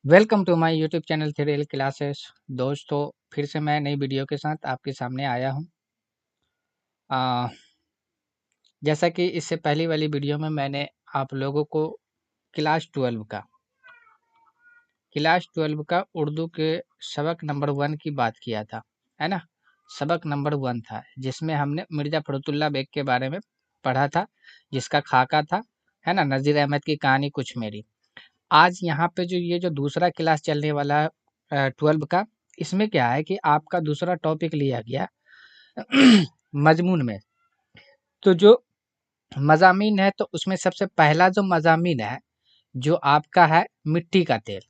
Welcome to my YouTube channel theorial classes. दोस्तों, फिर से मैं नई वीडियो के साथ आपके सामने आया हूँ। जैसा कि इससे पहली वाली वीडियो में मैंने आप लोगों को क्लास 12 का उर्दू के सबक नंबर 1 की बात किया था, है ना। सबक नंबर 1 था जिसमें हमने मिर्ज़ा फ़खरुद्दीन बेग के बारे में पढ़ा था, जिसका खाका था, है ना, नज़ीर अहमद की कहानी कुछ मेरी। आज यहाँ पे जो दूसरा क्लास चलने वाला है 12 का, इसमें क्या है कि आपका दूसरा टॉपिक लिया गया मजमून में। तो जो मज़ामीन है तो उसमें सबसे पहला जो मज़ामीन है जो आपका है मिट्टी का तेल।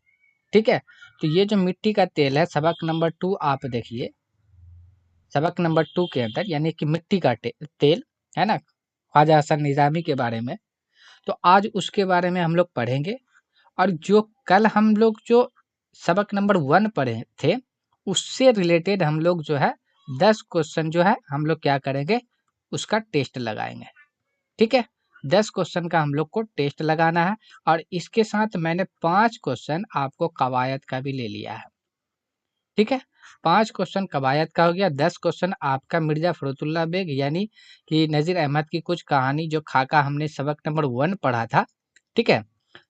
ठीक है, तो ये जो मिट्टी का तेल है सबक नंबर 2 आप देखिए। सबक नंबर 2 के अंदर यानी कि मिट्टी का तेल, है ना, ख्वाजा हसन निज़ामी के बारे में। तो आज उसके बारे में हम लोग पढ़ेंगे। और जो कल हम लोग जो सबक नंबर 1 पढ़े थे उससे रिलेटेड हम लोग जो है 10 क्वेश्चन जो है हम लोग क्या करेंगे, उसका टेस्ट लगाएंगे। ठीक है, 10 क्वेश्चन का हम लोग को टेस्ट लगाना है। और इसके साथ मैंने 5 क्वेश्चन आपको कवायद का भी ले लिया है। ठीक है, 5 क्वेश्चन कवायद का हो गया, 10 क्वेश्चन आपका मिर्जा फखरुद्दीन बेग यानी कि नज़ीर अहमद की कुछ कहानी जो खाका हमने सबक नंबर 1 पढ़ा था। ठीक है,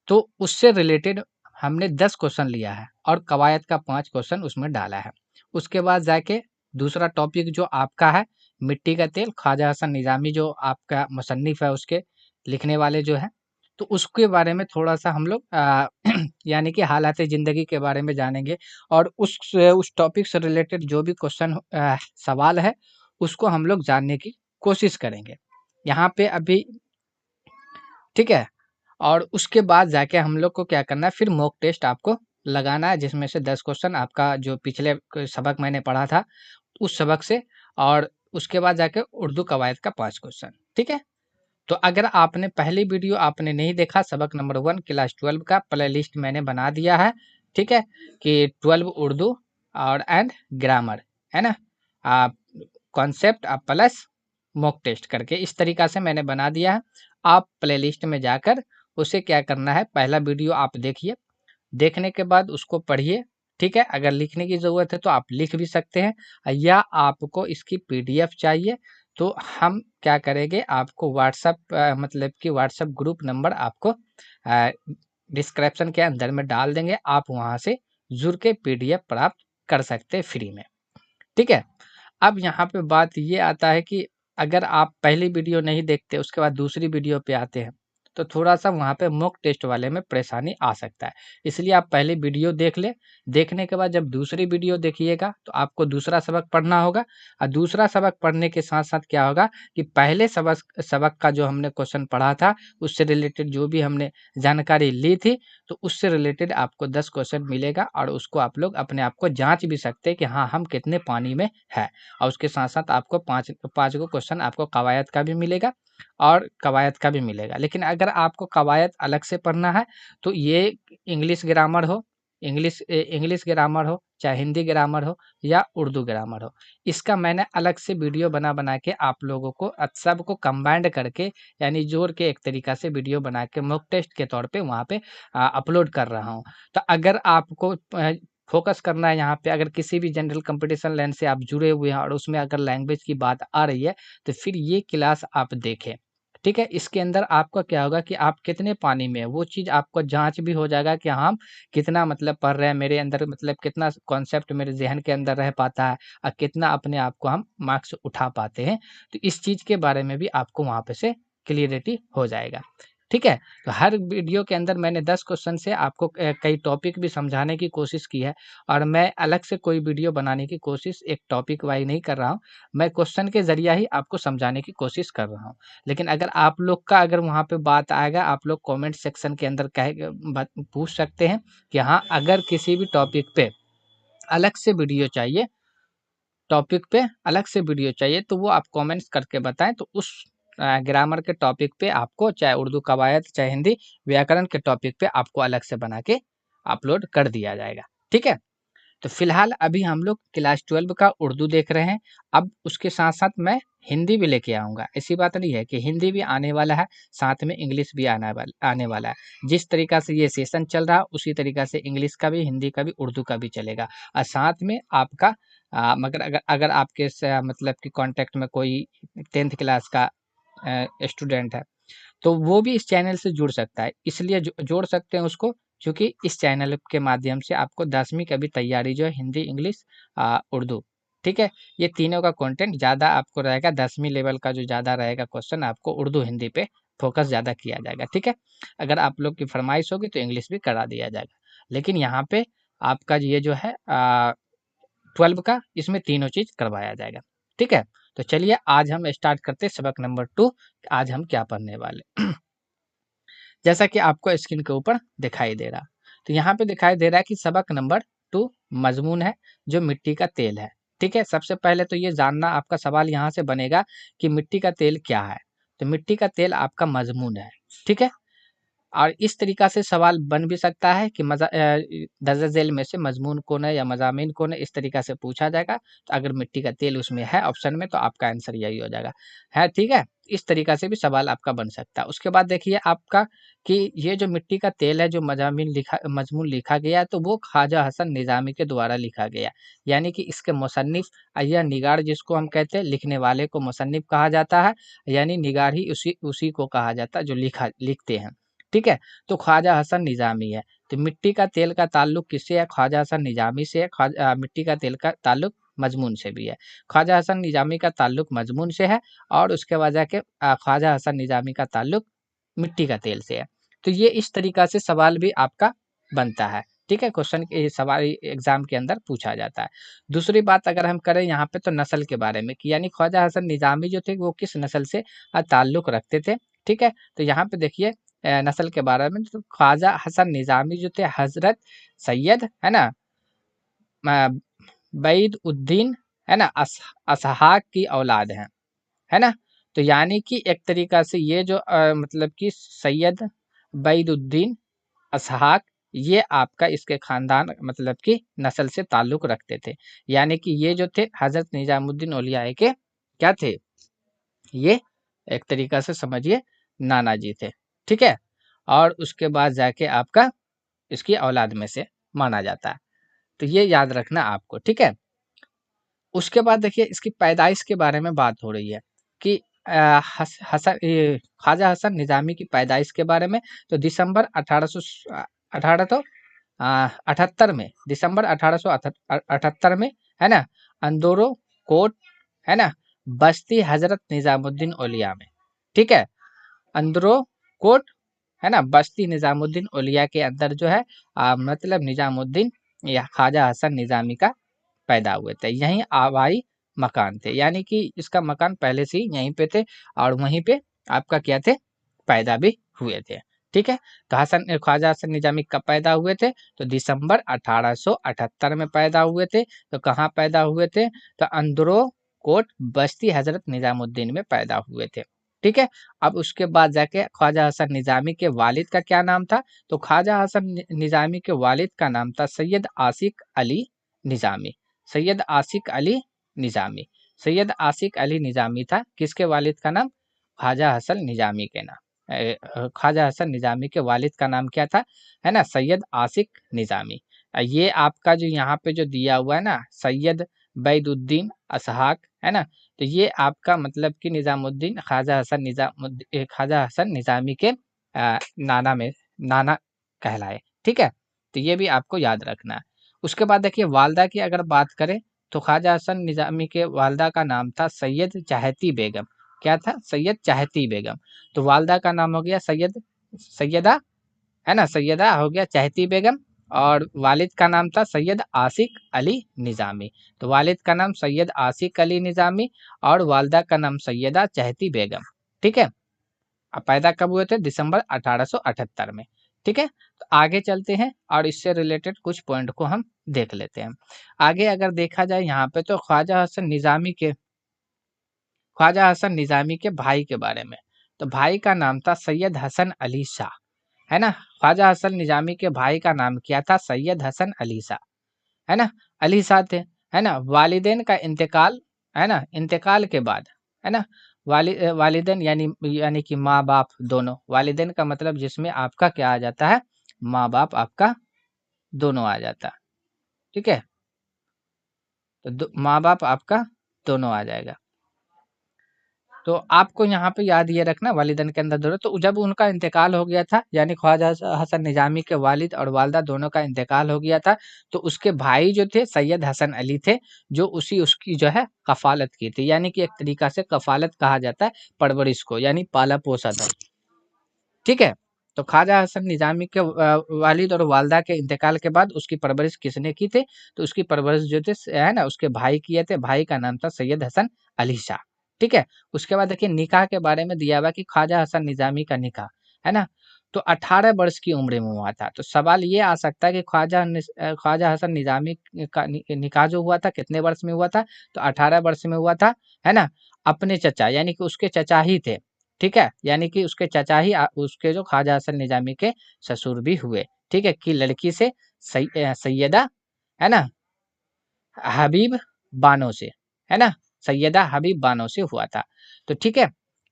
तो उससे रिलेटेड हमने 10 क्वेश्चन लिया है और कवायद का 5 क्वेश्चन उसमें डाला है। उसके बाद जाके दूसरा टॉपिक जो आपका है मिट्टी का तेल, ख्वाजा हसन निज़ामी जो आपका मुसन्निफ है उसके लिखने वाले जो है, तो उसके बारे में थोड़ा-सा हम लोग यानी कि हालात ज़िंदगी के बारे में जानेंगे। और उस टॉपिक से रिलेटेड जो भी क्वेश्चन सवाल है उसको हम लोग जानने की कोशिश करेंगे यहाँ पे अभी। ठीक है, और उसके बाद जाके हम लोग को क्या करना है, फिर मॉक टेस्ट आपको लगाना है जिसमें से 10 क्वेश्चन आपका जो पिछले सबक मैंने पढ़ा था उस सबक से, और उसके बाद जाके उर्दू कवायद का 5 क्वेश्चन। ठीक है, तो अगर आपने पहली वीडियो आपने नहीं देखा सबक नंबर 1 क्लास 12 का प्ले लिस्ट मैंने बना दिया है। ठीक है, कि 12 उर्दू और एंड ग्रामर, है ना, आप कॉन्सेप्ट आप प्लस मॉक टेस्ट करके इस तरीका से मैंने बना दिया है। आप प्लेलिस्ट में जाकर उसे क्या करना है, पहला वीडियो आप देखिए, देखने के बाद उसको पढ़िए। ठीक है, अगर लिखने की ज़रूरत है तो आप लिख भी सकते हैं, या आपको इसकी पीडीएफ चाहिए तो हम क्या करेंगे, आपको व्हाट्सएप मतलब कि व्हाट्सएप ग्रुप नंबर आपको डिस्क्रिप्शन के अंदर में डाल देंगे, आप वहाँ से जुड़ के पीडीएफ प्राप्त कर सकते हैं फ्री में। ठीक है, अब यहाँ पे बात ये आता है कि अगर आप पहली वीडियो नहीं देखते उसके बाद दूसरी वीडियो पे आते हैं तो थोड़ा-सा वहाँ पे मॉक टेस्ट वाले में परेशानी आ सकता है। इसलिए आप पहले वीडियो देख लें, देखने के बाद जब दूसरी वीडियो देखिएगा तो आपको दूसरा सबक पढ़ना होगा। और दूसरा सबक पढ़ने के साथ-साथ क्या होगा कि पहले सबक सबक का जो हमने क्वेश्चन पढ़ा था उससे रिलेटेड जो भी हमने जानकारी ली थी तो उससे रिलेटेड आपको 10 क्वेश्चन मिलेगा और उसको आप लोग अपने आप को जाँच भी सकते हैं कि हाँ, हम कितने पानी में है। और उसके साथ-साथ आपको 5 गो क्वेश्चन आपको कवायद का भी मिलेगा और कवायद का भी मिलेगा। लेकिन अगर आपको कवायद अलग से पढ़ना है तो ये इंग्लिश ग्रामर हो, चाहे हिंदी ग्रामर हो या उर्दू ग्रामर हो, इसका मैंने अलग से वीडियो बना-बना के आप लोगों को सबको कंबाइंड करके यानी जोड़ के एक तरीका से वीडियो बना के मॉक टेस्ट के तौर पे वहाँ पे अपलोड कर रहा हूँ। तो अगर आपको फोकस करना है यहाँ पे, अगर किसी भी जनरल कंपटीशन लाइन से आप जुड़े हुए हैं और उसमें अगर लैंग्वेज की बात आ रही है तो फिर ये क्लास आप देखें। ठीक है, इसके अंदर आपका क्या होगा कि आप कितने पानी में है वो चीज़ आपको जाँच भी हो जाएगा कि हम कितना मतलब पढ़ रहे हैं, मेरे अंदर मतलब कितना कॉन्सेप्ट मेरे ज़हन के अंदर रह पाता है और कितना अपने आप को हम मार्क्स उठा पाते हैं। तो इस चीज़ के बारे में भी आपको वहाँ पे से क्लियरिटी हो जाएगा। ठीक है, तो हर वीडियो के अंदर मैंने 10 क्वेश्चन से आपको कई टॉपिक भी समझाने की कोशिश की है। और मैं अलग से कोई वीडियो बनाने की कोशिश एक टॉपिक वाइज़ नहीं कर रहा हूँ। मैं क्वेश्चन के ज़रिया ही आपको समझाने की कोशिश कर रहा हूँ। लेकिन अगर आप लोग का अगर वहाँ पे बात आएगा, आप लोग कमेंट सेक्शन के अंदर पूछ सकते हैं कि हाँ, अगर किसी भी टॉपिक पे अलग से वीडियो चाहिए, तो वो आप कमेंट्स करके बताएँ तो उस ग्रामर के टॉपिक पे आपको चाहे उर्दू कवायद, चाहे हिंदी व्याकरण के टॉपिक पे आपको अलग से बना के अपलोड कर दिया जाएगा। ठीक है? तो फिलहाल अभी हम लोग क्लास 12 का उर्दू देख रहे हैं। अब उसके साथ साथ मैं हिंदी भी लेके आऊंगा। ऐसी बात नहीं है कि हिंदी भी आने वाला है, साथ में इंग्लिश भी आने वाला है। जिस तरीका से ये सेशन चल रहा है उसी तरीका से इंग्लिश का भी, हिंदी का भी, उर्दू का भी चलेगा। और साथ में आपका मगर अगर अगर आपके मतलब कि कांटेक्ट में कोई 10th क्लास का स्टूडेंट है तो वो भी इस चैनल से जुड़ सकता है। इसलिए जोड़ सकते हैं उसको, क्योंकि इस चैनल के माध्यम से आपको 10वीं का भी तैयारी जो है, हिंदी, इंग्लिश, उर्दू, ठीक है, ये तीनों का कंटेंट ज़्यादा आपको रहेगा। 10वीं लेवल का जो ज़्यादा रहेगा क्वेश्चन, आपको उर्दू हिंदी पे फोकस ज़्यादा किया जाएगा, ठीक है। अगर आप लोग की फरमाइश होगी तो इंग्लिश भी करा दिया जाएगा, लेकिन यहाँ पे आपका ये जो है 12 का, इसमें तीनों चीज़ करवाया जाएगा, ठीक है। तो चलिए आज हम स्टार्ट करते हैं सबक नंबर 2। आज हम क्या पढ़ने वाले जैसा कि आपको स्क्रीन के ऊपर दिखाई दे रहा, तो यहाँ पे दिखाई दे रहा है कि सबक नंबर 2 मजमून है जो मिट्टी का तेल है, ठीक है। सबसे पहले तो ये जानना आपका सवाल यहाँ से बनेगा कि मिट्टी का तेल क्या है। तो मिट्टी का तेल आपका मजमून है, ठीक है। और इस तरीका से सवाल बन भी सकता है कि दर्ज झेल में से मजमून कौन है या मज़ामीन कौन है, इस तरीका से पूछा जाएगा। तो अगर मिट्टी का तेल उसमें है ऑप्शन में, तो आपका आंसर यही हो जाएगा, है, ठीक है। इस तरीका से भी सवाल आपका बन सकता है। उसके बाद देखिए आपका कि ये जो मिट्टी का तेल है, जो मजमून लिखा गया है, तो वो ख्वाजा हसन निज़ामी के द्वारा लिखा गया, यानी कि इसके मुसन्निफ या निगार जिसको हम कहते हैं, लिखने वाले को मुसन्निफ कहा जाता है, यानी निगार ही उसी उसी को कहा जाता है जो लिखते हैं, ठीक है। तो ख्वाजा हसन निज़ामी है। तो मिट्टी का तेल का ताल्लुक किससे है? ख्वाजा हसन निज़ामी से है। मिट्टी का तेल का ताल्लुक मजमून से भी है। ख्वाजा हसन निज़ामी का ताल्लुक मजमून से है और उसके वजह के ख्वाजा हसन निज़ामी का ताल्लुक मिट्टी का तेल से है। तो ये इस तरीका से सवाल भी आपका बनता है, ठीक है। क्वेश्चन के सवाल एग्जाम के अंदर पूछा जाता है। दूसरी बात अगर हम करें यहाँ पे, तो नस्ल के बारे में कि यानी ख्वाजा हसन निज़ामी जो थे वो किस नस्ल से ताल्लुक रखते थे, ठीक है। तो यहाँ पे देखिए नस्ल के बारे में, तो ख्वाजा हसन निज़ामी जो थे हजरत सैयद, है ना, बैद उद्दीन, है ना, असहाक की औलाद हैं, है ना। तो यानी कि एक तरीका से ये जो मतलब कि सैयद बैद उद्दीन असहाक, ये आपका इसके खानदान मतलब कि नस्ल से ताल्लुक रखते थे। यानी कि ये जो थे हजरत निजामुद्दीन औलिया के क्या थे, ये एक तरीका से समझिए नाना जी थे, ठीक है। और उसके बाद जाके आपका इसकी औलाद में से माना जाता है। तो ये याद रखना आपको, ठीक है। उसके बाद देखिए इसकी पैदाइश के बारे में बात हो रही है कि ख्वाजा हसन निज़ामी की पैदाइश के बारे में। तो दिसंबर 1878 में, दिसंबर 1878 में, है ना, अंदोरो कोट, है ना, बस्ती हजरत निजामुद्दीन औलिया में, ठीक है। अंदरो कोट, है ना, बस्ती निजामुद्दीन औलिया के अंदर जो है मतलब निजामुद्दीन या ख्वाजा हसन निज़ामी का पैदा हुए थे। यहीं आबाई मकान थे, यानी कि इसका मकान पहले से ही यहीं पे थे और वहीं पे आपका क्या थे, पैदा भी हुए थे, ठीक है। तो ख्वाजा हसन निजामी कब पैदा हुए थे? तो दिसंबर 1878 में पैदा हुए थे। तो कहाँ पैदा हुए थे? तो अंदरो कोट बस्ती हजरत निजामुद्दीन में पैदा हुए थे, ठीक है। अब उसके बाद जाके ख्वाजा हसन निजामी के वालिद का क्या नाम था? तो ख्वाजा हसन निजामी के वालिद का नाम था सैयद आसिक अली निजामी। सैयद आसिक अली निजामी, सैयद आसिक अली निजामी था किसके वालिद का नाम? ख्वाजा हसन निजामी के नाम। ख्वाजा हसन निजामी के वालिद का नाम क्या था? है ना, सैयद आसिक निजामी। ये आपका जो यहाँ पे जो दिया हुआ है ना, सैयद बैदुद्दीन असहाक, है ना, तो ये आपका मतलब कि निजामुद्दीन ख्वाजा हसन निजामी के नाना में नाना कहलाए, ठीक है। तो ये भी आपको याद रखना है। उसके बाद देखिए वालदा की अगर बात करें, तो ख्वाजा हसन निजामी के वालदा का नाम था सैयद चाहती बेगम। क्या था? सैयद चाहती बेगम। तो वालदा का नाम हो गया सैयदा, है ना, सैयदा हो गया चाहती बेगम। और वालिद का नाम था सैयद आसिक अली निज़ामी। तो वालिद का नाम सैयद आसिक अली निज़ामी और वालदा का नाम सैयदा चाहती बेगम, ठीक है। अब पैदा कब हुए थे? दिसंबर 1878 में, ठीक है। तो आगे चलते हैं और इससे रिलेटेड कुछ पॉइंट को हम देख लेते हैं। आगे अगर देखा जाए यहाँ पे, तो ख्वाजा हसन निज़ामी के भाई के बारे में। तो भाई का नाम था सैयद हसन अली शाह, है ना। ख्वाजा हसन निज़ामी के भाई का नाम क्या था? सैयद हसन अली शाह। है ना, अली शाह थे, है ना। वालिदैन का इंतकाल, है ना, इंतकाल के बाद, है ना, वालिदैन यानी यानी कि माँ बाप दोनों। वालिदैन का मतलब जिसमें आपका क्या आ जाता है, माँ बाप आपका दोनों आ जाता है, ठीक है। तो माँ बाप आपका दोनों आ जाएगा। तो आपको यहाँ पे याद ये रखना, वालिदैन के अंदर दोनों। तो जब उनका इंतकाल हो गया था, यानी ख्वाजा हसन निजामी के वालिद और वालदा दोनों का इंतकाल हो गया था, तो उसके भाई जो थे सैयद हसन अली थे, जो उसकी जो है कफालत की थी। यानी कि एक तरीका से कफालत कहा जाता है परवरिश को, यानी पाला पोसा था, ठीक है। तो ख्वाजा हसन निजामी के वालिद और वालदा के इंतकाल के बाद उसकी परवरिश किसने की थी, तो उसकी परवरिश जो थे, है ना, उसके भाई किए थे। भाई का नाम था सैयद हसन अली शाह, ठीक है। उसके बाद देखिए निकाह के बारे में दिया हुआ कि ख्वाजा हसन निजामी का निकाह, है ना, तो 18 वर्ष की उम्र में हुआ था। तो सवाल ये आ सकता है कि ख्वाजा हसन निजामी का निकाह जो हुआ था कितने वर्ष में हुआ था, तो 18 वर्ष में हुआ था, है ना। अपने चचा यानी कि उसके चचा ही थे, ठीक है, यानी कि उसके चचा ही उसके जो ख्वाजा हसन निजामी के ससुर भी हुए, ठीक है, की लड़की से सैयदा, है ना, हबीब बानो से, है ना, सैयदा हबीब बानो से हुआ था। तो ठीक है,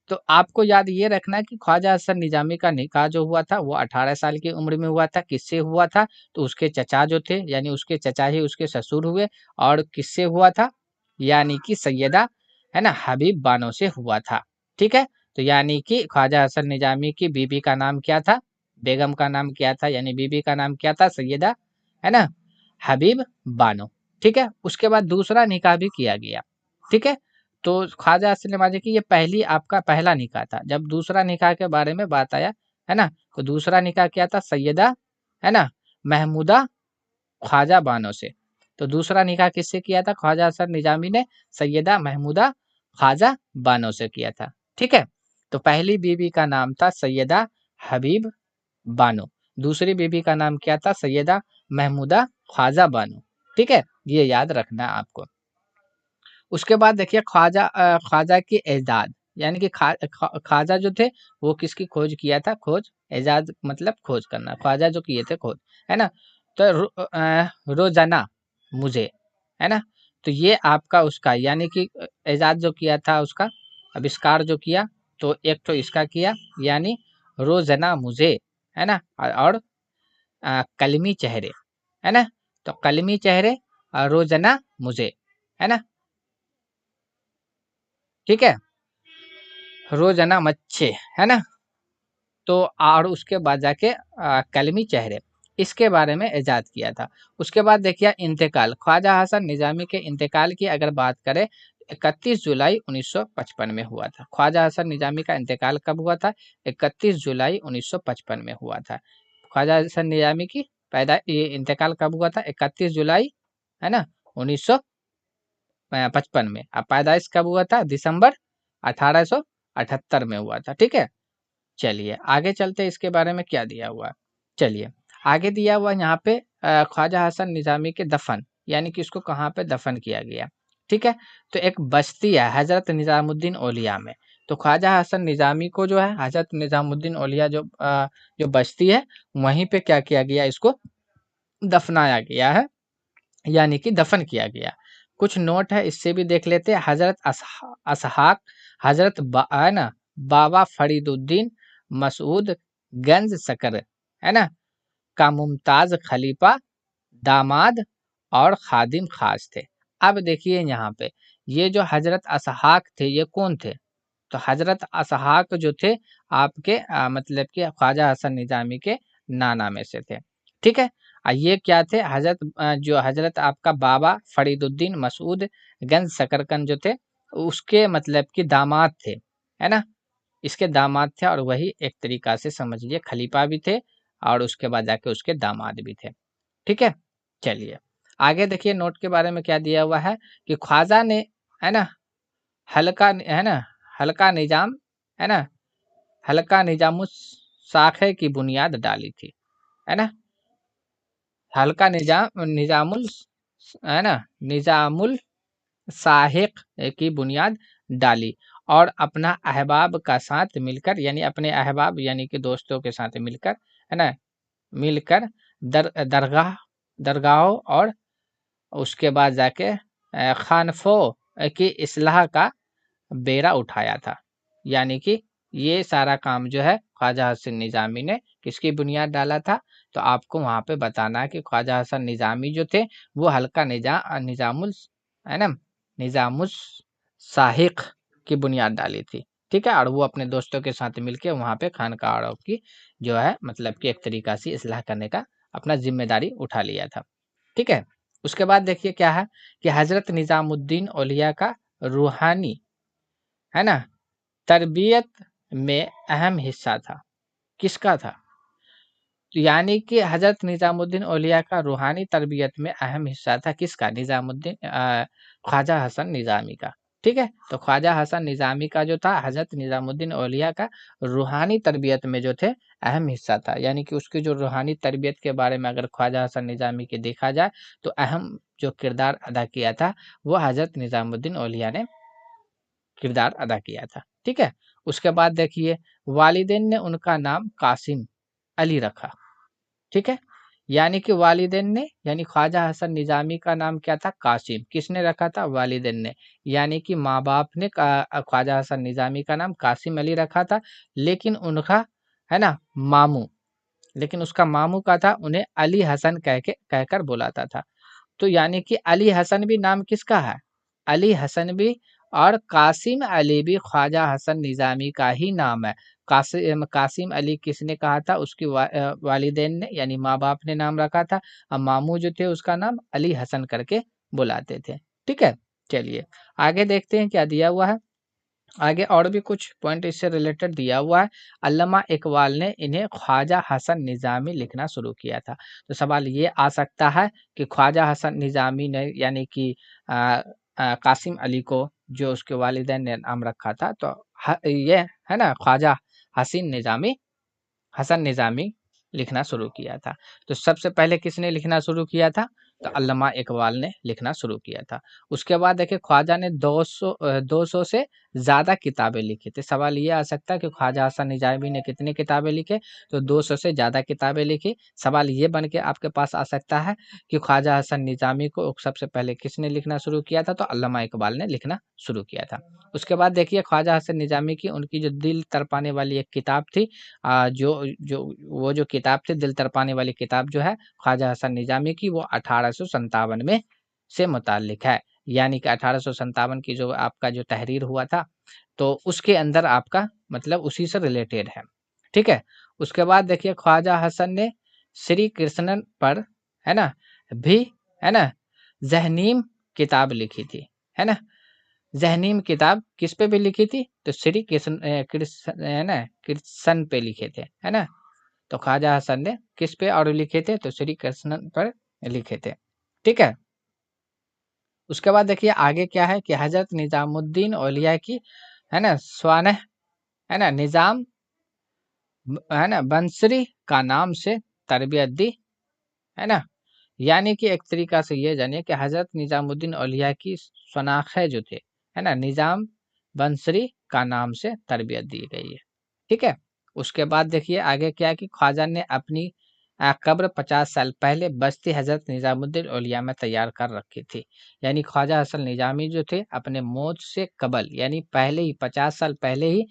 तो आपको याद ये रखना है कि ख्वाजा हसन निजामी का निकाह जो हुआ था वो 18 साल की उम्र में हुआ था। किससे हुआ था, तो उसके चचा जो थे, यानी उसके चचा ही उसके ससुर हुए। और किससे हुआ था, यानी कि सैयदा, है ना, हबीब बानो से हुआ था, ठीक है। तो यानी कि ख्वाजा हसन निजामी की बीबी का नाम क्या था, बेगम का नाम क्या था, यानी बीबी का नाम क्या था, सैयदा, है ना, हबीब बानो, ठीक है। उसके बाद दूसरा निकाह भी किया गया, ठीक है। तो ख्वाजा हसन नवाजी की ये पहली आपका पहला निकाह था। जब दूसरा निकाह के बारे में बात आया, है ना, तो दूसरा निकाह क्या था, सैयदा, है ना, महमूदा ख्वाजा बानो से। तो दूसरा निकाह किससे किया था, ख्वाजा हसन निजामी ने सैयदा महमूदा ख्वाजा बानो से किया था, ठीक है। तो पहली बीबी का नाम था सैयदा हबीब बानो, दूसरी बीबी का नाम क्या था, सैयदा महमूदा ख्वाजा बानो, ठीक है। ये याद रखना है आपको। उसके बाद देखिए ख्वाजा की एजाद, यानी कि ख्वाजा जो थे वो किसकी खोज किया था, खोज, एजाज मतलब खोज करना, ख्वाजा जो किए थे खोज, है ना। तो रोजाना मुझे, है ना, तो ये आपका उसका, यानी कि एजाज जो किया था उसका आविष्कार जो किया, तो एक तो इसका किया, यानी रोजाना मुझे, है ना, और कलमी चेहरे, है ना। तो कलमी चेहरे और रोजाना मुझे, है ना, ठीक है, रोजाना मच्छे, है ना। तो और उसके बाद जाके कलमी चेहरे, इसके बारे में इजाद किया था। उसके बाद देखिए इंतकाल, ख्वाजा हसन निजामी के इंतकाल की अगर बात करें, 31 जुलाई 1955 में हुआ था। ख्वाजा हसन निजामी का इंतकाल कब हुआ था, 31 जुलाई 1955 में हुआ था। ख्वाजा हसन निजामी की पैदा ये इंतकाल कब हुआ था, 31 जुलाई, है ना, 1955 में। अब पैदाइश कब हुआ था, दिसंबर 1878 में हुआ था, ठीक है। चलिए आगे चलते हैं, इसके बारे में क्या दिया हुआ है। चलिए आगे दिया हुआ यहाँ पे ख्वाजा हसन निजामी के दफन, यानी कि उसको कहाँ पे दफन किया गया, ठीक है। तो एक बस्ती है हजरत निजामुद्दीन औलिया में। तो ख्वाजा हसन निजामी को जो है हजरत निजामुद्दीन औलिया जो बस्ती है, वहीं पे क्या किया गया, इसको दफनाया गया है, यानी कि दफन किया गया। कुछ नोट है इससे भी देख लेते हैं। हजरत असहाक, है ना, बाबा फरीदुद्दीन मसूद गंज सकर, है ना, का मुमताज खलीफा, दामाद और खादिम खास थे। अब देखिए यहाँ पे ये जो हजरत असहाक थे ये कौन थे, तो हजरत असहाक जो थे आपके मतलब कि ख्वाजा हसन निजामी के नाना में से थे, ठीक है। ये क्या थे, जो हजरत आपका बाबा फरीदुद्दीन मसूद गंज शकरकंद जो थे, उसके मतलब कि दामाद थे, है ना, इसके दामाद थे। और वही एक तरीका से समझिए खलीफा भी थे, और उसके बाद जाके उसके दामाद भी थे, ठीक है। चलिए आगे देखिए नोट के बारे में क्या दिया हुआ है, कि ख्वाजा ने, है ना, है ना, हल्का निजाम, है ना, हल्का निजामुस साखे की बुनियाद डाली थी, है ना, हल्का निजामुल, है ना, निजामुल साहिक की बुनियाद डाली। और अपना अहबाब का साथ मिलकर, यानी अपने अहबाब यानी कि दोस्तों के साथ मिलकर, है ना, मिलकर दरगाहों और उसके बाद जाके खानफो की इस्लाह का बेड़ा उठाया था। यानी कि ये सारा काम जो है ख्वाजा हसन निजामी ने किसकी बुनियाद डाला था। तो आपको वहां पे बताना है कि ख्वाजा हसन निजामी जो थे वो हल्का निजामुल है ना, निजामुस साहिक की बुनियाद डाली थी। ठीक है, और वो अपने दोस्तों के साथ मिलके वहां पे खानकाहों की जो है मतलब कि एक तरीका से इस्लाह करने का अपना जिम्मेदारी उठा लिया था। ठीक है, उसके बाद देखिए क्या है कि हजरत निजामुद्दीन औलिया का रूहानी है ना तरबियत में अहम हिस्सा था। किसका था? तो यानी कि हजरत निजामुद्दीन औलिया का रूहानी तरबियत में अहम हिस्सा था। किसका? निजामुद्दीन ख्वाजा हसन निजामी का। ठीक है, तो ख्वाजा हसन निजामी का जो था हजरत निजामुद्दीन औलिया का रूहानी तरबियत में जो थे अहम हिस्सा था। यानी कि उसकी जो रूहानी तरबियत के बारे में अगर ख्वाजा हसन निजामी के देखा जाए तो अहम जो किरदार अदा किया था वो हजरत निजामुद्दीन औलिया ने किरदार अदा किया था। ठीक है, उसके बाद देखिए वालिदैन ने उनका नाम कासिम अली रखा। ठीक है, यानी कि वालिदैन ने यानी ख्वाजा हसन निजामी का नाम क्या था? कासिम। किसने रखा था? वालिदैन ने। यानी कि माँ बाप ने ख्वाजा हसन निजामी का नाम कासिम अली रखा था, लेकिन उनका है ना मामू, लेकिन उसका मामू का था उन्हें अली हसन कहकर बुलाता था। तो यानी कि अली हसन भी नाम किसका है? अली हसन भी, और कासिम अली भी ख्वाजा हसन निजामी का ही नाम है। कासिम अली किसने कहा था? उसकी वालिदैन ने यानी माँ बाप ने नाम रखा था, और मामू जो थे उसका नाम अली हसन करके बुलाते थे। ठीक है, चलिए आगे देखते हैं क्या दिया हुआ है। आगे और भी कुछ पॉइंट इससे रिलेटेड दिया हुआ है। अल्लामा इकबाल ने इन्हें ख्वाजा हसन निजामी लिखना शुरू किया था। तो सवाल ये आ सकता है कि ख्वाजा हसन निजामी ने यानी कि कासिम अली को जो उसके वालिदैन ने नाम रखा था, तो ये है ना ख्वाजा हसन निजामी लिखना शुरू किया था। तो सबसे पहले किसने लिखना शुरू किया था? तो अल्लामा इकबाल ने लिखना शुरू किया था। उसके बाद देखिए ख्वाजा ने 200 से ज़्यादा किताबें लिखी थी। सवाल ये आ सकता है कि ख्वाजा हसन निजामी ने कितनी किताबें लिखे? तो 200 से ज़्यादा किताबें लिखी। सवाल ये बन के आपके पास आ सकता है कि ख्वाजा हसन निजामी को सबसे पहले किसने लिखना शुरू किया था? तो अल्लामा इकबाल ने लिखना शुरू किया था। उसके बाद देखिए ख्वाजा हसन निजामी की उनकी जो दिल तड़पाने वाली एक किताब थी, वो जो किताब थी दिल तड़पाने वाली किताब जो है ख्वाजा हसन निजामी की, वो 1857 में से मुताल्लिक है। यानी कि 1857 की जो आपका जो तहरीर हुआ था, तो उसके अंदर आपका मतलब उसी से रिलेटेड है। ठीक है, उसके बाद देखिए ख्वाजा हसन ने श्री कृष्णन पर है ना भी है ना जहनीम किताब लिखी थी। है ना, ज़हनीम किताब किस पे भी लिखी थी? तो श्री कृष्ण है ना कृष्ण पे लिखे थे, है ना। तो ख्वाजा हसन ने किस पे और लिखे थे? तो श्री कृष्ण पर लिखे थे। ठीक है, उसके बाद देखिए आगे क्या है कि हजरत निजामुद्दीन औलिया की है ना स्वानह है ना निजाम है ना बंसरी का नाम से तरबियत दी। है ना, यानी कि एक तरीका से ये जानिए कि हजरत निजामुद्दीन औलिया की शनाख्त जो थे है ना निजाम बंसरी का नाम से तरबियत दी गई है। ठीक है, उसके बाद देखिए आगे क्या है कि ख्वाजा ने अपनी कब्र 50 साल पहले बस्ती हजरत निजामुद्दीन औलिया में तैयार कर रखी थी। यानी ख्वाजा हसन निजामी जो थे अपने मौत से कबल यानी पहले ही 50 साल पहले ही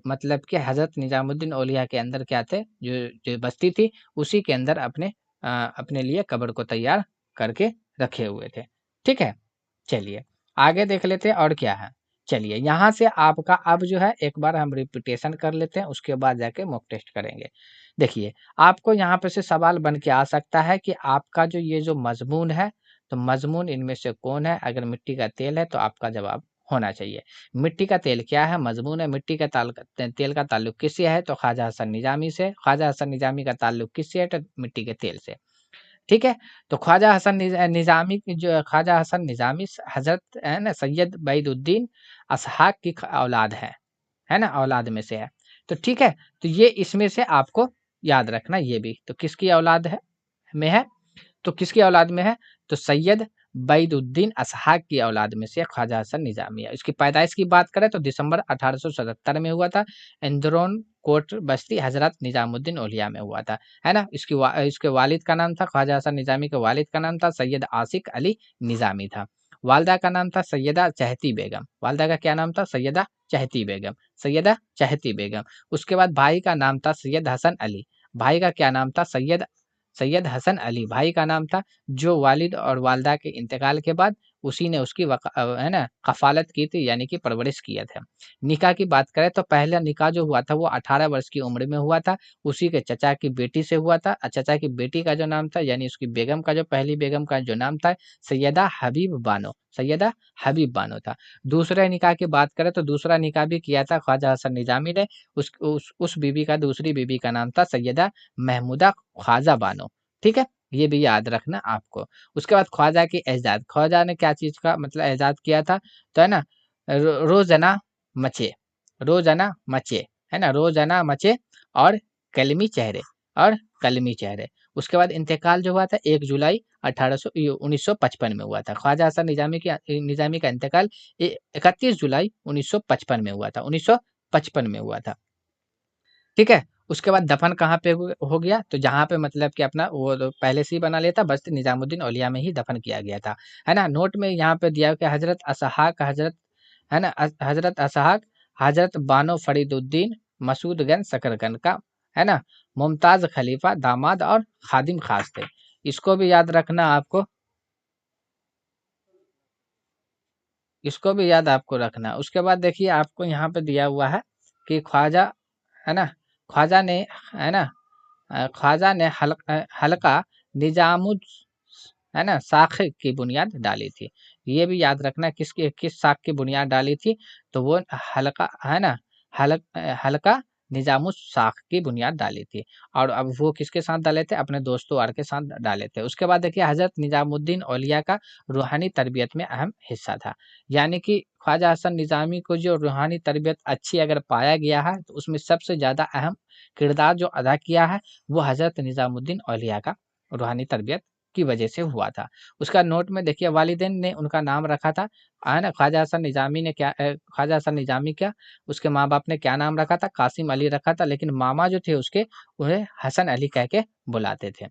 मतलब कि हजरत निजामुद्दीन औलिया के अंदर क्या थे, जो जो बस्ती थी उसी के अंदर अपने लिए कब्र को तैयार करके रखे हुए थे। ठीक है, चलिए आगे देख लेते हैं और क्या है। चलिए यहाँ से आपका अब जो है एक बार हम रिपीटेशन कर लेते हैं, उसके बाद जाके मॉक टेस्ट करेंगे। देखिए आपको यहाँ पे से सवाल बन के आ सकता है कि आपका जो ये जो मजमून है, तो मजमून इनमें से कौन है? अगर मिट्टी का तेल है तो आपका जवाब होना चाहिए मिट्टी का तेल क्या है? मजमून है। मिट्टी का तेल का ताल्लुक किससे है? तो ख्वाजा हसन निजामी से। ख्वाजा हसन निजामी का ताल्लुक किससे है? तो मिट्टी के तेल से। ठीक है, तो ख्वाजा हसन निजामी की जो ख्वाजा हसन निजामी हजरत है ना सैयद बैदुद्दीन असहाक की औलाद है ना औलाद में से है। तो ठीक है, तो ये इसमें से आपको याद रखना ये भी। तो किसकी औलाद है में है? तो किसकी औलाद में है? तो सैयद बैदुद्दीन असहाक की औलाद में से ख्वाजा हसन निजामी है। इसकी पैदाइश की बात करें तो दिसंबर 1877 में हुआ था। इंदौर कोट बस्ती हजरत निजामुद्दीन औलिया में हुआ था, है ना। इसके वालिद का नाम था, ख्वाजा हसन निजामी के वालिद का नाम था सैयद आसिक अली निजामी था। वालदा का नाम था सैयदा चहती बेगम। वालदा का क्या नाम था? सैयदा चहती बेगम। सैयदा चहती बेगम। उसके बाद भाई का नाम था सैयद हसन अली। भाई का क्या नाम था? सैयद सैयद हसन अली भाई का नाम था, जो वालिद और वालदा के इंतकाल के बाद उसी ने उसकी है ना कफालत की थी, यानी कि परवरिश किया था। निकाह की बात करें तो पहला निकाह जो हुआ था वो 18 वर्ष की उम्र में हुआ था, उसी के चचा की बेटी से हुआ था। चचा की बेटी का जो नाम था, यानी उसकी बेगम का जो पहली बेगम का जो नाम था सैयदा हबीब बानो, सैयदा हबीब बानो था। दूसरे निकाह की बात करें तो दूसरा निकाह भी किया था ख्वाजा हसन निजामी ने। उस बीबी का, दूसरी बीबी का नाम था सैयदा महमूदा ख्वाजा बानो। ठीक है, ये भी याद रखना आपको। उसके बाद ख्वाजा की एजाद, ख्वाजा ने क्या चीज का मतलब एजाद किया था? तो है ना, रोजाना मचे, रोजाना मचे, है ना, रोजाना मचे और कलमी चेहरे, और कलमी चेहरे। उसके बाद इंतकाल जो हुआ था 1 जुलाई 1955 में हुआ था। ख्वाजा हसन निजामी का इंतकाल 31 जुलाई 1955 में हुआ था, 1955 में हुआ था। ठीक है, उसके बाद दफन कहाँ पे हो गया? तो जहाँ पे मतलब कि अपना वो तो पहले से ही बना लिया था, बस निजामुद्दीन औलिया में ही दफन किया गया था, है ना। नोट में यहाँ पे दिया कि हजरत असहाक, हजरत, है ना, हजरत असहाक, हजरत बानो फरीदुद्दीन मसूदगंज शकरगंज का, है ना, मुमताज खलीफा दामाद और खादिम खास थे। इसको भी याद रखना आपको, इसको भी याद आपको रखना। उसके बाद देखिए आपको यहाँ पे दिया हुआ है कि ख्वाजा, है ना, ख्वाजा ने, है ना, ख्वाजा ने हल्का निजामुद, है ना, साख की बुनियाद डाली थी। ये भी याद रखना किस साख की बुनियाद डाली थी? तो वो हल्का, है ना, हल्का निजामुस साख की बुनियाद डाली थी। और अब वो किसके साथ डाले थे? अपने दोस्तों और के साथ डाले थे। उसके बाद देखिए हजरत निजामुद्दीन औलिया का रूहानी तरबियत में अहम हिस्सा था। यानी कि ख्वाजा हसन निजामी को जो रूहानी तरबियत अच्छी अगर पाया गया है तो उसमें सबसे ज़्यादा अहम किरदार जो अदा किया है वो हज़रत निज़ामुद्दीन औलिया का रूहानी तरबियत की वजह से हुआ था। उसका नोट में देखिए वालिदैन ने उनका नाम रखा था, है ना, ख्वाजा हसन निजामी ने क्या ख्वाजा हसन निजामी क्या, उसके माँ-बाप ने क्या नाम रखा था? कासिम अली रखा था, लेकिन मामा जो थे उसके उन्हें हसन अली कह के बुलाते थे।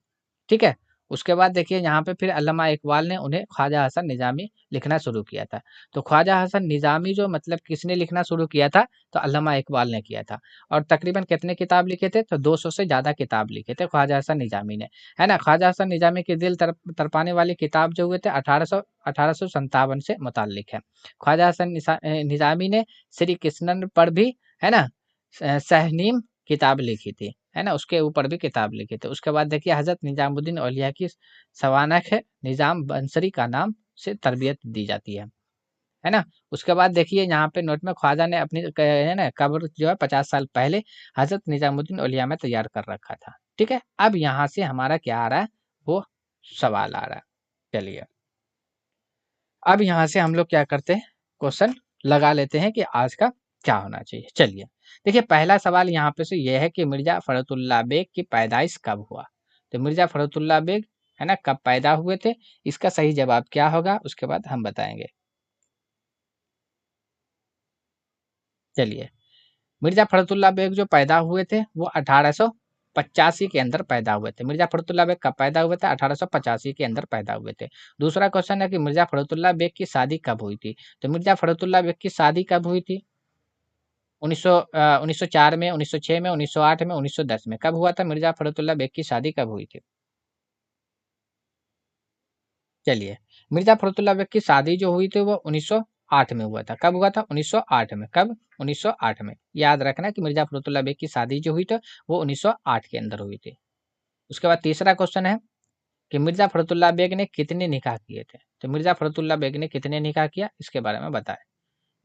ठीक है? उसके बाद देखिए यहाँ पे फिर अल्लामा इकबाल ने उन्हें ख्वाजा हसन निजामी लिखना शुरू किया था। तो ख्वाजा हसन निजामी जो मतलब किसने लिखना शुरू किया था? तो अल्लामा इकबाल ने किया था। और तकरीबन कितने किताब लिखे थे? तो 200 से ज़्यादा किताब लिखे थे ख्वाजा हसन निजामी ने, है ना। ख्वाजा हसन निजामी के दिल तरपाने वाली किताब जो हुए थे 1857 से मुताल्लिक है। ख्वाजा हसन निजामी ने श्री कृष्णन पर भी, है ना, सहनीम किताब लिखी थी, है ना, उसके ऊपर भी किताब लिखी थी। उसके बाद देखिए हज़रत निजामुद्दीन औलिया की सवानक है निज़ाम बंसरी का नाम से तरबियत दी जाती है ना। उसके बाद देखिए यहाँ पे नोट में ख्वाजा ने अपनी है ना कब्र जो है 50 साल पहले हज़रत निजामुद्दीन औलिया में तैयार कर रखा था। ठीक है, अब यहाँ से हमारा क्या आ रहा है? वो सवाल आ रहा है। चलिए, अब यहाँ से हम लोग क्या करते हैं? क्वेश्चन लगा लेते हैं कि आज का क्या होना चाहिए। चलिए, देखिए पहला सवाल यहाँ पे से ये है कि मिर्जा फखरुद्दीन बेग की पैदाइश कब हुआ? तो मिर्जा फखरुद्दीन बेग, है ना, कब पैदा हुए थे? इसका सही जवाब क्या होगा उसके बाद हम बताएंगे। चलिए, मिर्जा फखरुद्दीन बेग जो पैदा हुए थे वो 1885 के अंदर पैदा हुए थे। मिर्जा फखरुद्दीन बेग कब पैदा हुए थे? 1885 के अंदर पैदा हुए थे। दूसरा क्वेश्चन है कि मिर्जा फखरुद्दीन बेग की शादी कब हुई थी? तो मिर्जा फखरुद्दीन बेग की शादी कब हुई थी? 1904 में, 1906 में, 1908 में, 1910 में। कब हुआ था मिर्जा फखरुद्दीन बेग की शादी कब हुई थी? चलिए, मिर्जा फखरुद्दीन बेग की शादी जो हुई थी वो 1908 में हुआ था। कब हुआ था? 1908 में। कब? 1908 में। याद रखना कि मिर्जा फखरुद्दीन बेग की शादी जो हुई थी वो 1908 के अंदर हुई थी। उसके बाद तीसरा क्वेश्चन है कि मिर्जा फखरुद्दीन बेग ने कितने निकाह किए थे? तो मिर्जा फखरुद्दीन बेग ने कितने निकाह किया इसके बारे में बताएं।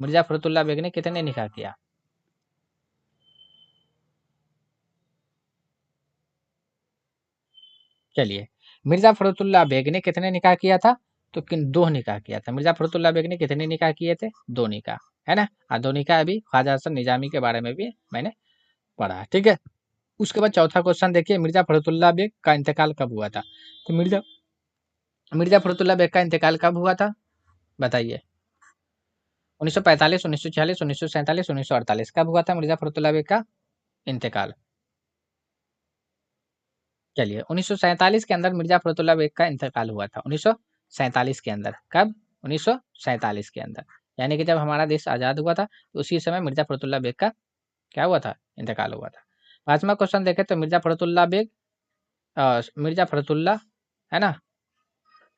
मिर्जा फखरुद्दीन बेग ने कितने निकाह किया? चलिए, मिर्जा फखरुद्दीन बेग ने कितने निकाह किया था? तो किन 2 निकाह किया था। मिर्जा फखरुद्दीन बेग ने कितने निकाह किए थे? 2 निकाह, है ना। 2 निकाह अभी ख्वाजा हसन निजामी के बारे में भी मैंने पढ़ा है। ठीक है। उसके बाद चौथा क्वेश्चन देखिए, मिर्जा फखरुद्दीन बेग का इंतकाल कब हुआ था? तो मिर्जा मिर्जा फखरुद्दीन बेग का इंतकाल कब हुआ था, बताइए। 1945, 1946, 1947, 1948 कब हुआ था मिर्जा फखरुद्दीन बेग का इंतकाल? चलिए 1947 के अंदर मिर्जा फखरुद्दीन बेग का इंतकाल हुआ था। 1947 के अंदर, कब? 1947 के अंदर, यानी कि जब हमारा देश आज़ाद हुआ था तो उसी समय मिर्जा फखरुद्दीन बेग का क्या हुआ था, इंतकाल हुआ था। 5वां क्वेश्चन देखें तो मिर्जा फखरुद्दीन बेग मिर्जा फखरुद्दीन, है ना,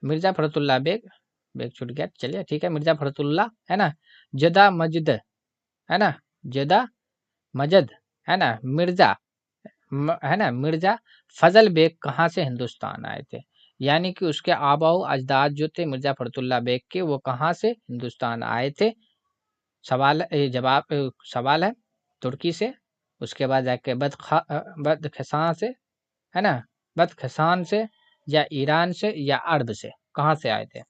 मिर्जा फखरुद्दीन बेग, बेग छूट गया, चलिए ठीक है, मिर्जा फखरुद्दीन, है ना, जदा मजिद, है ना, जदा मजद, है ना, मिर्जा है ना, मिर्जा फजल बेग कहाँ से हिंदुस्तान आए थे, यानी कि उसके आबाओ अजदाद जो थे मिर्जा फखरुद्दीन बेग के, वो कहाँ से हिंदुस्तान आए थे। सवाल जवाब सवाल है तुर्की से, उसके बाद जाके बदखशां से, है ना, बदखशान से, या ईरान से, या अरब से, कहाँ से आए थे।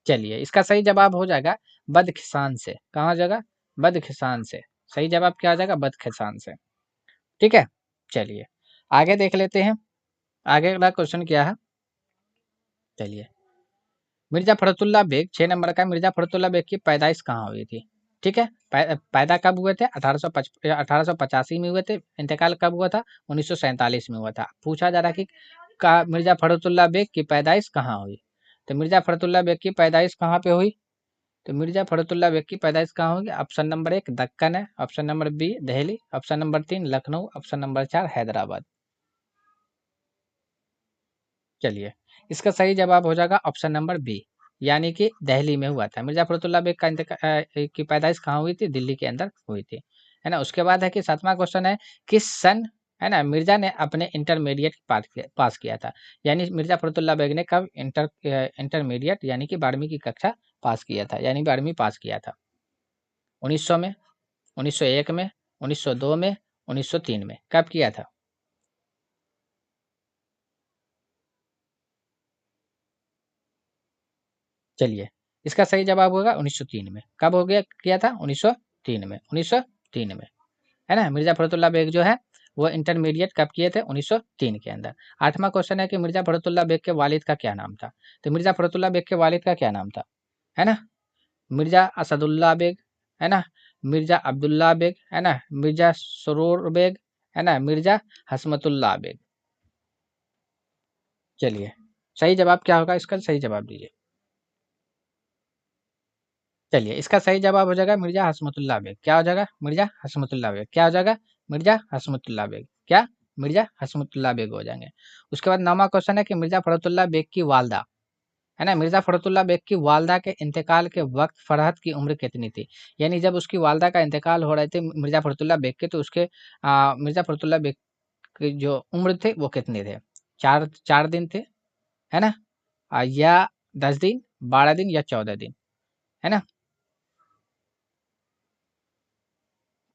चलिए इसका सही जवाब हो जाएगा बदखशान से। कहाँ जाएगा, बदखशान से। सही जवाब क्या आ जाएगा, बदखशान से। ठीक है, चलिए आगे देख लेते हैं। आगे अगला क्वेश्चन क्या है, चलिए। मिर्जा फखरुद्दीन बेग 6 नंबर का, मिर्जा फखरुद्दीन बेग की पैदाइश कहाँ हुई थी। ठीक है, पैदा कब हुए थे, 1885 में हुए थे। इंतकाल कब हुआ था, 1947 में हुआ था। पूछा जा रहा कि मिर्जा फखरुद्दीन बेग की पैदाइश कहाँ हुई। तो मिर्जा फखरुद्दीन बेग की पैदाइश कहाँ पे हुई, तो मिर्जा फखरुद्दीन बेग की पैदाइश कहाँ होगी। ऑप्शन नंबर 1 दक्कन है, option number B Delhi, option number 3 Lucknow, option number 4 Hyderabad. चलिए इसका सही जवाब हो जाएगा ऑप्शन नंबर बी, यानी कि दिल्ली में हुआ था। मिर्जा फखरुद्दीन बेग का की पैदाइश कहाँ हुई थी, दिल्ली के अंदर हुई थी, है ना। उसके बाद है कि 7वां क्वेश्चन है, किस सन, है ना, मिर्जा ने अपने इंटरमीडिएट पास किया था, यानी मिर्जा फखरुद्दीन बेग ने कब इंटरमीडिएट यानी कि 12वीं की कक्षा पास किया था, यानी 12वीं पास किया था। 1900 में, 1901 में, 1902 में, 1903 में, कब किया था। चलिए इसका सही जवाब होगा 1903 में। कब हो गया, किया था 1903 में, 1903 में, है ना। मिर्जा फखरुद्दीन बेग जो है वो इंटरमीडिएट कब किए थे, 1903 के अंदर। 8वां क्वेश्चन है कि मिर्जा फखरुद्दीन बेग के वालिद का क्या नाम था। तो मिर्जा फखरुद्दीन बेग के वालिद का क्या नाम था, है ना। मिर्जा असदुल्ला बेग, है ना, मिर्जा अब्दुल्ला बेग, है ना, मिर्जा सरूर बेग, है ना, मिर्जा हसमतुल्ला बेग। चलिए सही जवाब क्या होगा, इसका सही जवाब दीजिए। चलिए इसका सही जवाब हो जाएगा मिर्जा हसमतुल्ला बेग। क्या हो जाएगा, मिर्जा हसमतुल्ला बेग। क्या हो जाएगा, मिर्जा हसमतुल्ला बेग। क्या, मिर्जा हसमतुल्ला बेग हो जाएंगे। उसके बाद 9वां क्वेश्चन है कि मिर्जा फखरुद्दीन बेग की वालदा, है ना, मिर्जा फखरुद्दीन बेग की वालदा के इंतकाल के वक्त फरहत की उम्र कितनी थी, यानी जब उसकी वालदा का इंतकाल हो रहे थे मिर्जा फखरुद्दीन बेग के, तो उसके मिर्जा फखरुद्दीन बेग की जो उम्र थे वो कितने थे। 4 दिन थे, है ना, या 10 दिन, 12 दिन, या 14 दिन, है ना।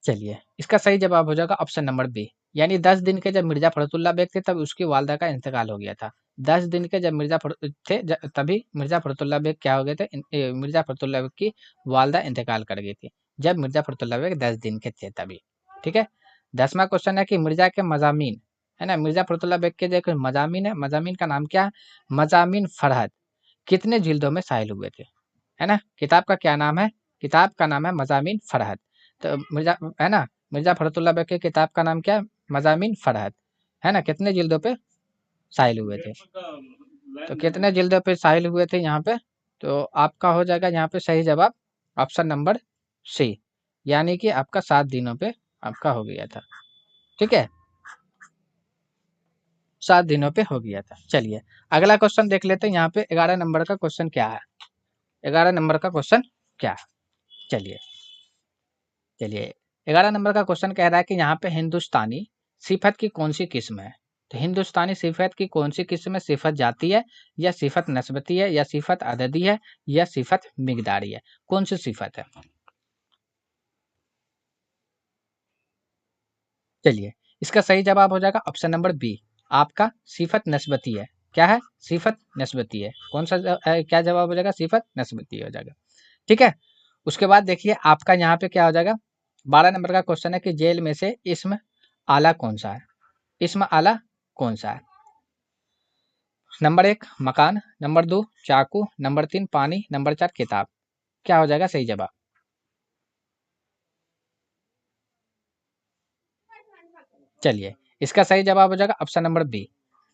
चलिए इसका सही जवाब हो जाएगा ऑप्शन नंबर बी, यानी 10 दिन के जब मिर्जा फखरुद्दीन बेग थे तब उसकी वालदा का इंतकाल हो गया था। 10 दिन के जब तभी मिर्जा फखरुद्दीन बेग क्या हो गए थे, मिर्जा फखरुद्दीन बेग की वालदा इंतकाल कर गई थी, जब मिर्जा फखरुद्दीन बेग 10 दिन के थे तभी। ठीक है। 10वां क्वेश्चन है कि मिर्जा के मजामीन, है ना, मिर्जा फखरुद्दीन बेग के जो एक मजामीन है, मजामीन का नाम क्या है, मजामीन फरहद, कितने जिल्दों में शामिल हुए थे, है ना। किताब का क्या नाम है, किताब का नाम है मजामीन फरहद। तो मिर्जा, है ना, मिर्जा फखरुद्दीन बेग की किताब का नाम क्या है, मजामीन फरहद, है ना। कितने जिल्दों पे शामिल हुए थे, तो कितने जिल्दों पे शामिल हुए थे यहाँ पे, तो आपका हो जाएगा यहाँ पे सही जवाब ऑप्शन नंबर सी, यानी कि आपका 7 दिनों पे आपका हो गया था। ठीक है, 7 दिनों पे हो गया था। चलिए अगला क्वेश्चन देख लेते हैं, यहाँ पे 11 नंबर का क्वेश्चन क्या है। 11 नंबर का क्वेश्चन क्या है, चलिए। चलिए 11 नंबर का क्वेश्चन कह रहा है कि यहाँ पे हिंदुस्तानी सिफत की कौन सी किस्म है। तो हिंदुस्तानी सिफत की कौन सी किस्म है, सिफत जाती है, या सिफत नस्बती है, या सिफत अददी है, या सिफत मिकदारी है, कौन सी सिफत है। चलिए इसका सही जवाब हो जाएगा ऑप्शन नंबर बी, आपका सिफत नस्बती है। क्या है, सिफत नस्बती है। कौन सा क्या जवाब हो जाएगा, सिफत नस्बती हो जाएगा। ठीक है। उसके बाद देखिए आपका यहाँ पे क्या हो जाएगा, 12 नंबर का क्वेश्चन है कि जेल में से इस्म आला कौन सा है। इस्म आला कौन सा है? नंबर 1 मकान, नंबर 2 चाकू, नंबर 3 पानी, नंबर 4 किताब। क्या हो जाएगा सही जवाब? चलिए, इसका सही जवाब हो जाएगा ऑप्शन नंबर बी,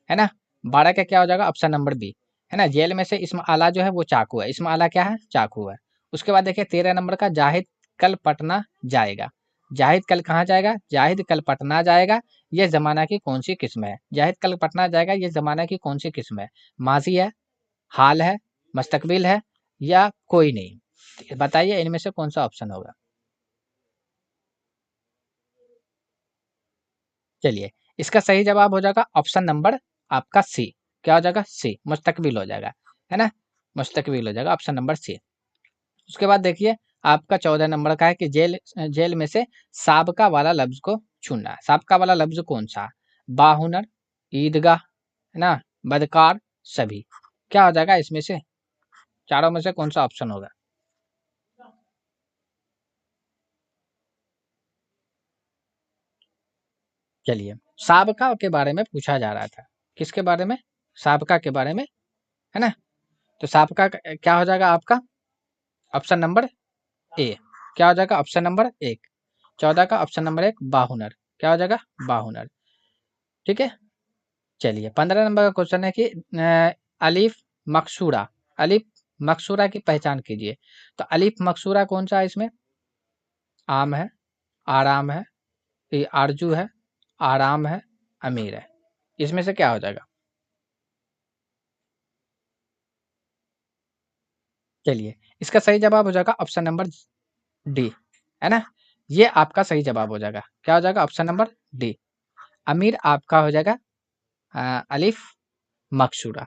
है ना। 12 का क्या हो जाएगा? ऑप्शन नंबर बी, है ना। जेल में से इसमें आला जो है वो चाकू है, इसमें आला क्या है? चाकू है। उसके बाद देखिए 13 नंबर का जाहिद कल पटना जाएगा। जाहिद कल कहाँ जाएगा? जाहिद कल पटना जाएगा। ये जमाना की कौन सी किस्म है? जाहिद कल पटना जाएगा, ये जमाना की कौन सी किस्म है? माजी है, हाल है, मुस्तकबिल है, या कोई नहीं? बताइए इनमें से कौन सा ऑप्शन होगा? चलिए, इसका सही जवाब हो जाएगा ऑप्शन नंबर आपका सी। क्या हो जाएगा? सी, मुस्तकबिल हो जाएगा, है ना। मुस्तकबिल हो जाएगा ऑप्शन नंबर सी। उसके बाद देखिए आपका 14 नंबर का है कि जेल जेल में से साबका वाला लफ्ज को चुनना है। साबका वाला लफ्ज कौन सा? बाहुनर, ईदगाह, है ना, बदकार, सभी। क्या हो जाएगा इसमें से? चारों में से कौन सा ऑप्शन होगा? चलिए, साबका के बारे में पूछा जा रहा था। किसके बारे में? साबका के बारे में, है ना। तो साबका क्या हो जाएगा आपका? Option number A. क्या हो जाएगा? Option number 1। 14 का ऑप्शन नंबर 1 बाहुनर। क्या हो जाएगा? बाहुनर। ठीक है। चलिए 15 नंबर का क्वेश्चन है कि अलिफ मकसूरा, अलिफ मकसूरा की पहचान कीजिए। तो अलिफ मकसूरा कौन सा है इसमें? आम है, आराम है, ये आरजू है, आराम है, अमीर है। इसमें से क्या हो जाएगा? चलिए, इसका सही जवाब हो जाएगा ऑप्शन नंबर डी, है ना। ये आपका सही जवाब हो जाएगा। क्या हो जाएगा? ऑप्शन नंबर डी, अमीर आपका हो जाएगा अलिफ मकसूरा।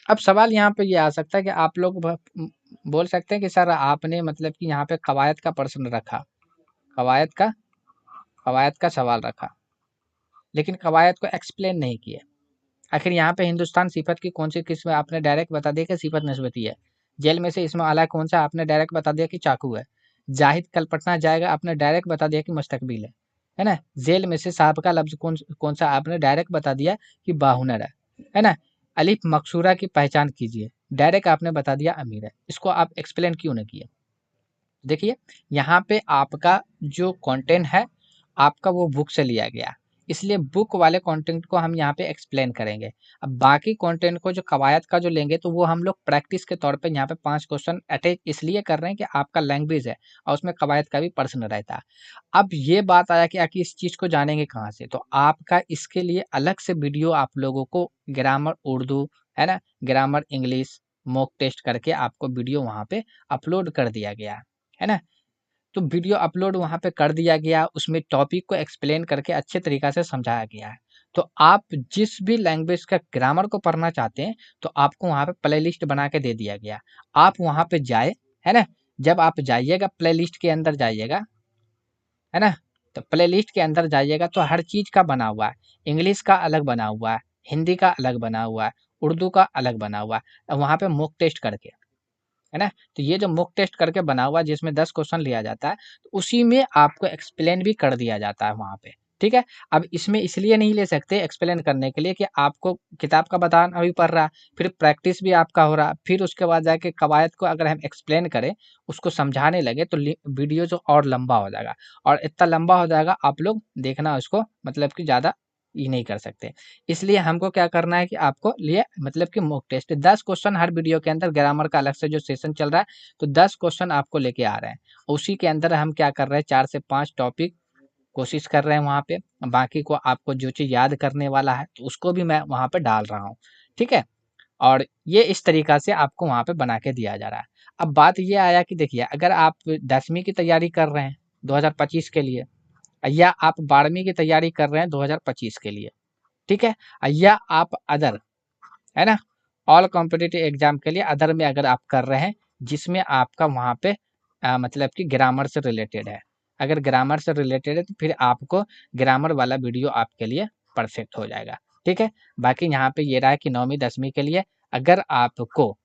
अब सवाल यहाँ पे ये आ सकता है कि आप लोग बोल सकते हैं कि सर आपने मतलब कि यहाँ पे कवायद का प्रश्न रखा, कवायद का कवायद का सवाल रखा, लेकिन कवायद को एक्सप्लेन नहीं किया। आखिर यहाँ पे हिंदुस्तान सिफत की कौन सी किस्म है? आपने डायरेक्ट बता दिया कि सिफत नस्बती है। जेल में से इसमें आला कौन सा? आपने डायरेक्ट बता दिया कि चाकू है। जाहिद कल पटना जाएगा, आपने डायरेक्ट बता दिया कि मुस्तकबिल है ना। जेल में से साहब का लफ्ज कौन कौन सा? आपने डायरेक्ट बता दिया कि बाहुनर है ना। अलिफ मकसूरा की पहचान कीजिए, डायरेक्ट आपने बता दिया अमीर है। इसको आप एक्सप्लेन क्यों नहीं किए? देखिए यहाँ पे आपका जो कंटेंट है आपका वो बुक से लिया गया, इसलिए बुक वाले कंटेंट को हम यहाँ पे एक्सप्लेन करेंगे। अब बाकी कंटेंट को जो कवायद का जो लेंगे तो वो हम लोग प्रैक्टिस के तौर पे यहाँ पे 5 क्वेश्चन अटैच इसलिए कर रहे हैं कि आपका लैंग्वेज है और उसमें कवायद का भी प्रश्न रहता है। अब ये बात आया कि आखिर इस चीज़ को जानेंगे कहाँ से? तो आपका इसके लिए अलग से वीडियो आप लोगों को ग्रामर उर्दू, है ना, ग्रामर इंग्लिश मॉक टेस्ट करके आपको वीडियो वहाँ पे अपलोड कर दिया गया है ना। तो वीडियो अपलोड वहाँ पे कर दिया गया, उसमें टॉपिक को एक्सप्लेन करके अच्छे तरीक़ा से समझाया गया है। तो आप जिस भी लैंग्वेज का ग्रामर को पढ़ना चाहते हैं, तो आपको वहाँ पे प्लेलिस्ट बना के दे दिया गया। आप वहाँ पे जाए, है ना? जब आप जाइएगा प्लेलिस्ट के अंदर जाइएगा, है ना? तो प्लेलिस्ट के अंदर जाइएगा तो हर चीज़ का बना हुआ है। इंग्लिश का अलग बना हुआ है, हिंदी का अलग बना हुआ है, उर्दू का अलग बना हुआ है। वहाँ पे मॉक टेस्ट करके, है ना? तो ये जो मॉक टेस्ट करके बना हुआ है जिसमें 10 क्वेश्चन लिया जाता है, तो उसी में आपको एक्सप्लेन भी कर दिया जाता है वहाँ पे, ठीक है? अब इसमें इसलिए नहीं ले सकते एक्सप्लेन करने के लिए कि आपको किताब का बताना भी पड़ रहा है, फिर प्रैक्टिस भी आपका हो रहा है, फिर उसके बाद जाके कवायद को अगर हम एक्सप्लेन करें, उसको समझाने लगे तो वीडियो जो और लंबा हो जाएगा और इतना लंबा हो जाएगा आप लोग देखना उसको मतलब कि ज़्यादा ये नहीं कर सकते। इसलिए हमको क्या करना है कि आपको लिए मतलब कि मॉक टेस्ट 10 क्वेश्चन हर वीडियो के अंदर ग्रामर का अलग से जो सेशन चल रहा है, तो 10 क्वेश्चन आपको लेके आ रहे हैं। उसी के अंदर हम क्या कर रहे हैं 4 से 5 टॉपिक कोशिश कर रहे हैं वहाँ पे, बाकी को आपको जो चीज़ याद करने वाला है तो उसको भी मैं वहाँ पे डाल रहा हूँ, ठीक है? और ये इस तरीका से आपको वहाँ पे बना के दिया जा रहा है। अब बात ये आया कि देखिए अगर आप 10वीं की तैयारी कर रहे हैं 2025 के लिए, या आप 12वीं की तैयारी कर रहे हैं 2025 के लिए, ठीक है? या आप अदर, है ना, ऑल कॉम्पिटिटिव एग्जाम के लिए अदर में अगर आप कर रहे हैं जिसमें आपका वहाँ पे मतलब कि ग्रामर से रिलेटेड है, अगर ग्रामर से रिलेटेड है तो फिर आपको ग्रामर वाला वीडियो आपके लिए परफेक्ट हो जाएगा, ठीक है। बाकी यहाँ पे ये रहा है कि 9वीं 10वीं के लिए अगर आपको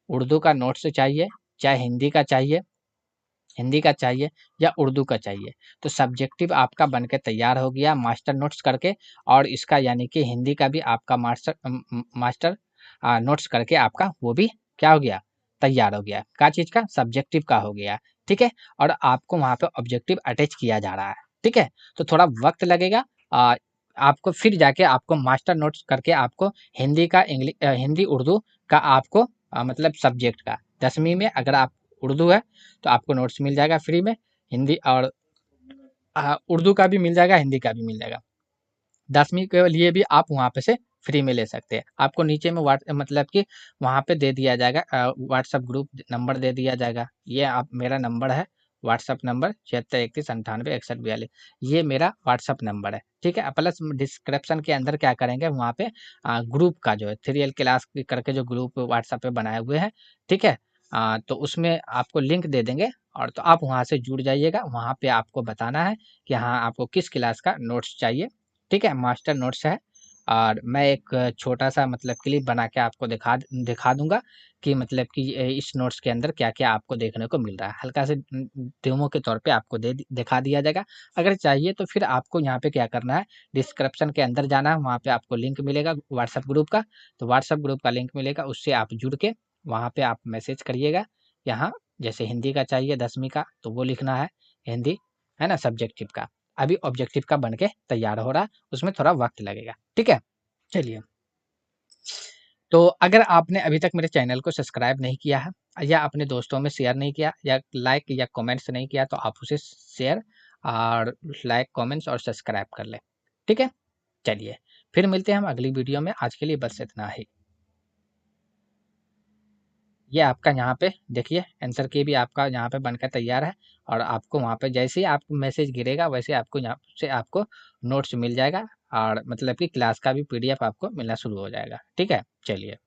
उर्दू का नोट्स चाहिए, चाहे हिंदी का चाहिए, हिंदी का चाहिए या उर्दू का चाहिए। तो सब्जेक्टिव आपका बन के तैयार हो गया मास्टर नोट्स करके, और इसका यानी कि हिंदी का भी आपका मास्टर नोट्स करके आपका वो भी क्या हो गया, तैयार हो गया। क्या चीज़ का, सब्जेक्टिव का हो गया, ठीक है। और आपको वहाँ पे ऑब्जेक्टिव अटैच किया जा रहा है, ठीक है। तो थोड़ा वक्त लगेगा, आपको फिर जाके आपको मास्टर नोट्स करके आपको हिंदी का हिंदी उर्दू का आपको मतलब सब्जेक्ट का 10वीं में अगर आप उर्दू है तो आपको नोट्स मिल जाएगा फ्री में। हिंदी और उर्दू का भी मिल जाएगा, हिंदी का भी मिल जाएगा। 10वीं के लिए भी आप वहाँ पे से फ्री में ले सकते हैं। आपको नीचे में मतलब कि वहाँ पे दे दिया जाएगा, व्हाट्सएप ग्रुप नंबर दे दिया जाएगा। ये आप मेरा नंबर है, व्हाट्सएप नंबर 7631986142, ये मेरा व्हाट्सएप नंबर है, ठीक है। प्लस डिस्क्रिप्शन के अंदर क्या करेंगे, वहाँ पे ग्रुप का जो है 3L क्लास करके जो ग्रुप व्हाट्सएप पे बनाए हुए हैं, ठीक है। तो उसमें आपको लिंक दे देंगे, और तो आप वहाँ से जुड़ जाइएगा। वहाँ पे आपको बताना है कि हाँ आपको किस क्लास का नोट्स चाहिए, ठीक है। मास्टर नोट्स है, और मैं एक छोटा-सा मतलब क्लिप बना के आपको दिखा दूँगा कि मतलब कि इस नोट्स के अंदर क्या-क्या आपको देखने को मिल रहा है। हल्का से डेमो के तौर पे आपको दिखा दिया जाएगा। अगर चाहिए तो फिर आपको यहाँ पे क्या करना है, डिस्क्रिप्शन के अंदर जाना है, वहाँ पे आपको लिंक मिलेगा व्हाट्सएप ग्रुप का। तो व्हाट्सएप ग्रुप का लिंक मिलेगा, उससे आप जुड़ के वहाँ पे आप मैसेज करिएगा। यहाँ जैसे हिंदी का चाहिए 10वीं का, तो वो लिखना है हिंदी, है ना, सब्जेक्टिव का। अभी ऑब्जेक्टिव का बन के तैयार हो रहा है, उसमें थोड़ा वक्त लगेगा, ठीक है। चलिए, तो अगर आपने अभी तक मेरे चैनल को सब्सक्राइब नहीं किया है, या अपने दोस्तों में शेयर नहीं किया, या लाइक या कमेंट्स नहीं किया, तो आप उसे शेयर और लाइक, कमेंट्स और सब्सक्राइब कर लें, ठीक है। चलिए, फिर मिलते हैं हम अगली वीडियो में। आज के लिए बस इतना ही। ये आपका यहाँ पे देखिए आंसर की भी आपका यहाँ पे बनकर तैयार है, और आपको वहाँ पे जैसे ही आपको मैसेज गिरेगा वैसे आपको यहाँ से आपको नोट्स मिल जाएगा, और मतलब कि क्लास का भी PDF आपको मिलना शुरू हो जाएगा, ठीक है। चलिए।